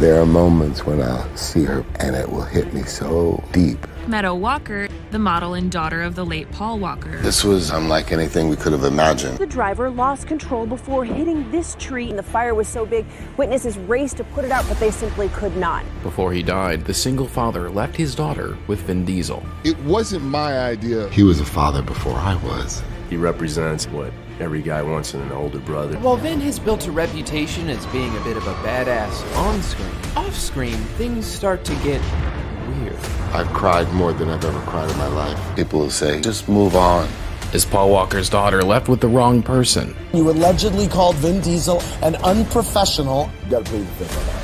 There are moments when I'll see her and it will hit me so deep. Met Wowker, the model and daughter of the late Paul Walker. This was unlike anything we could have imagined. The driver lost control before hitting this tree, and the fire was so big, witnesses raced to put it out, but they simply could not. Before he died, the single father left his daughter with Vin Diesel. It wasn't my idea. He was a father before I was. He represents what every guy wants in an older brother. While Vin has built a reputation as being a bit of a badass on screen, off screen, things start to get weird. I've cried more than I've ever cried in my life. People will say, just move on. Is Paul Walker's daughter left with the wrong person? You allegedly called Vin Diesel an unprofessional. You gotta plead the fifth on that.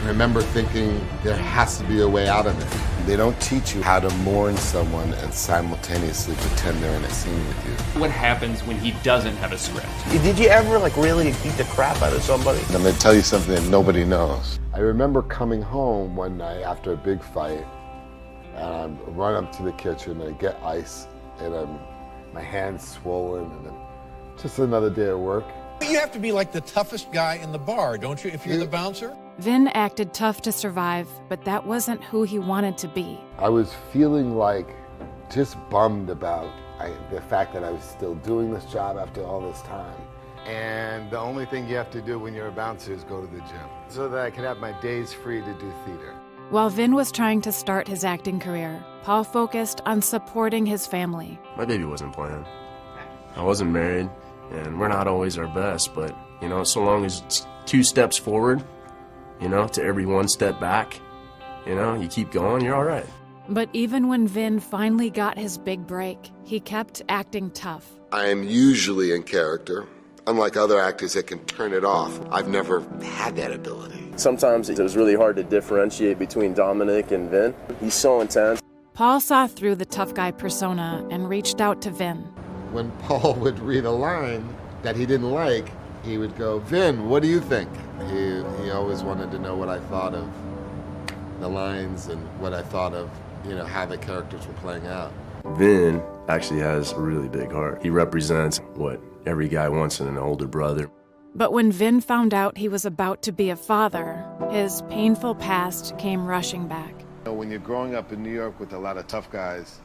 I remember thinking there has to be a way out of it. They don't teach you how to mourn someone and simultaneously pretend they're in a scene with you. What happens when he doesn't have a script? Did you ever really beat the crap out of somebody? I'm gonna tell you something that nobody knows. I remember coming home one night after a big fight, and I run up to the kitchen and I get ice, and my hand's swollen, and then just another day at work. You have to be like the toughest guy in the bar, don't you, if you're the bouncer? Vin acted tough to survive, but that wasn't who he wanted to be. I was feeling like just bummed about the fact that I was still doing this job after all this time. And the only thing you have to do when you're a bouncer is go to the gym, so that I could have my days free to do theater. While Vin was trying to start his acting career, Paul focused on supporting his family. My baby wasn't planned. I wasn't married, and we're not always our best, but, you know, so long as it's 2 steps forward, you know, to every 1 step back, you know, you keep going, you're all right. But even when Vin finally got his big break, he kept acting tough. I am usually in character. Unlike other actors that can turn it off, I've never had that ability. Sometimes it was really hard to differentiate between Dominic and Vin. He's so intense. Paul saw through the tough guy persona and reached out to Vin. When Paul would read a line that he didn't like, he would go, Vin, what do you think? He always wanted to know what I thought of the lines and what I thought of, you know, how the characters were playing out. Vin actually has a really big heart. He represents what every guy wants in an older brother. But when Vin found out he was about to be a father, his painful past came rushing back. When you're growing up in New York with a lot of tough guys,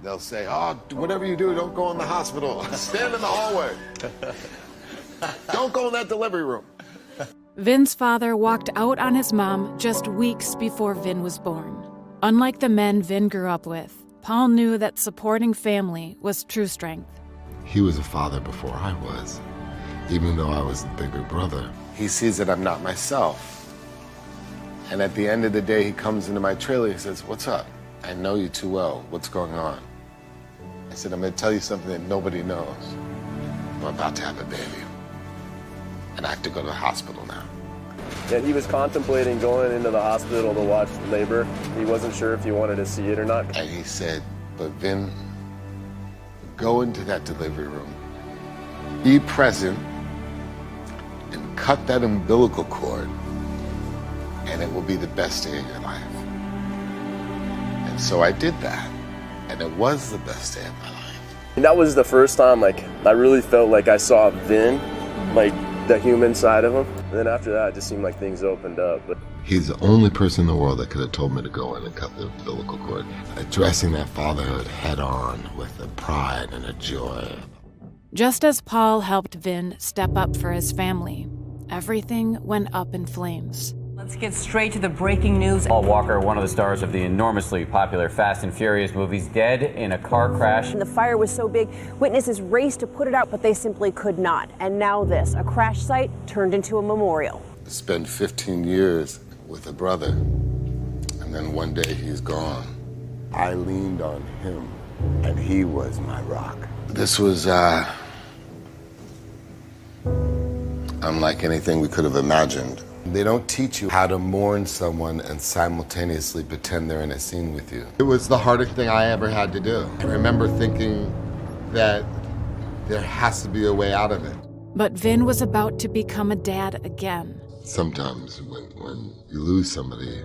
they'll say, oh, whatever you do, don't go in the hospital. Stand in the hallway. Don't go in that delivery room. Vin's father walked out on his mom just weeks before Vin was born. Unlike the men Vin grew up with, Paul knew that supporting family was true strength. He was a father before I was, even though I was the bigger brother. He sees that I'm not myself. And at the end of the day, he comes into my trailer, he says, what's up? I know you too well. What's going on? I said, I'm gonna tell you something that nobody knows. I'm about to have a baby. And I have to go to the hospital now. And he was contemplating going into the hospital to watch labor. He wasn't sure if he wanted to see it or not. And he said, but Vin, go into that delivery room, be present, and cut that umbilical cord, and it will be the best day of your life. And so I did that, and it was the best day of my life. And that was the first time, like, I really felt like I saw Vin, like, the human side of him. And then after that, it just seemed like things opened up. But he's the only person in the world that could have told me to go in and cut the umbilical cord. Addressing that fatherhood head on with a pride and a joy. Just as Paul helped Vin step up for his family, everything went up in flames. Let's get straight to the breaking news. Paul Walker, one of the stars of the enormously popular Fast and Furious movies, dead in a car crash. And the fire was so big, witnesses raced to put it out, but they simply could not. And now this, a crash site turned into a memorial. Spent 15 years with a brother, and then one day he's gone. I leaned on him, and he was my rock. This was unlike anything we could have imagined. They don't teach you how to mourn someone and simultaneously pretend they're in a scene with you. It was the hardest thing I ever had to do. I remember thinking that there has to be a way out of it. But Vin was about to become a dad again. Sometimes when you lose somebody,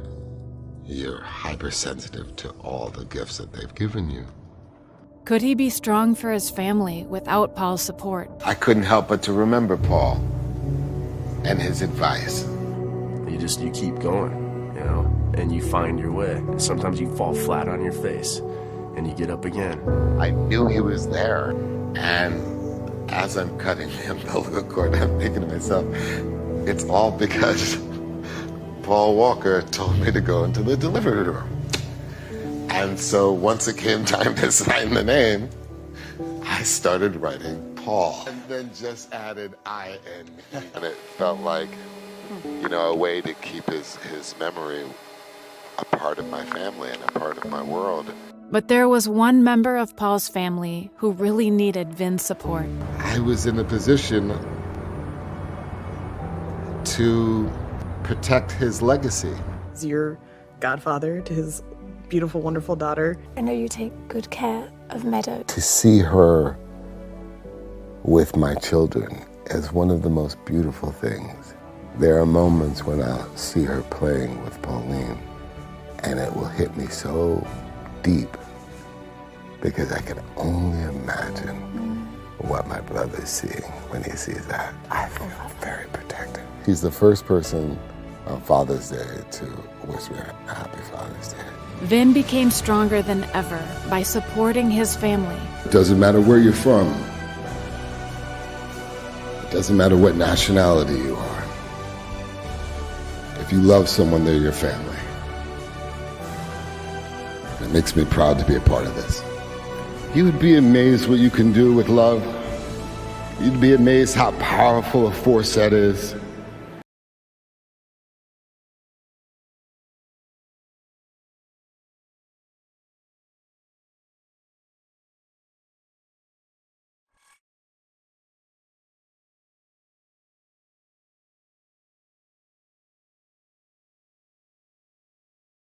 you're hypersensitive to all the gifts that they've given you. Could he be strong for his family without Paul's support? I couldn't help but to remember Paul and his advice. You keep going, you know, and you find your way. And sometimes you fall flat on your face and you get up again. I knew he was there. And as I'm cutting the umbilical cord, I'm thinking to myself, it's all because Paul Walker told me to go into the delivery room. And so once it came time to sign the name, I started writing Paul. And then just added I-N-E. And it felt like, you know, a way to keep his memory a part of my family and a part of my world. But there was one member of Paul's family who really needed Vin's support. I was in a position to protect his legacy. As your godfather to his beautiful, wonderful daughter. I know you take good care of Meadow. To see her with my children is one of the most beautiful things. There are moments when I'll see her playing with Pauline and it will hit me so deep because I can only imagine what my brother's seeing when he sees that. I feel very protected. He's the first person on Father's Day to wish me a happy Father's Day. Vin became stronger than ever by supporting his family. It doesn't matter where you're from. It doesn't matter what nationality you are. If you love someone, they're your family. It makes me proud to be a part of this. You would be amazed what you can do with love. You'd be amazed how powerful a force that is.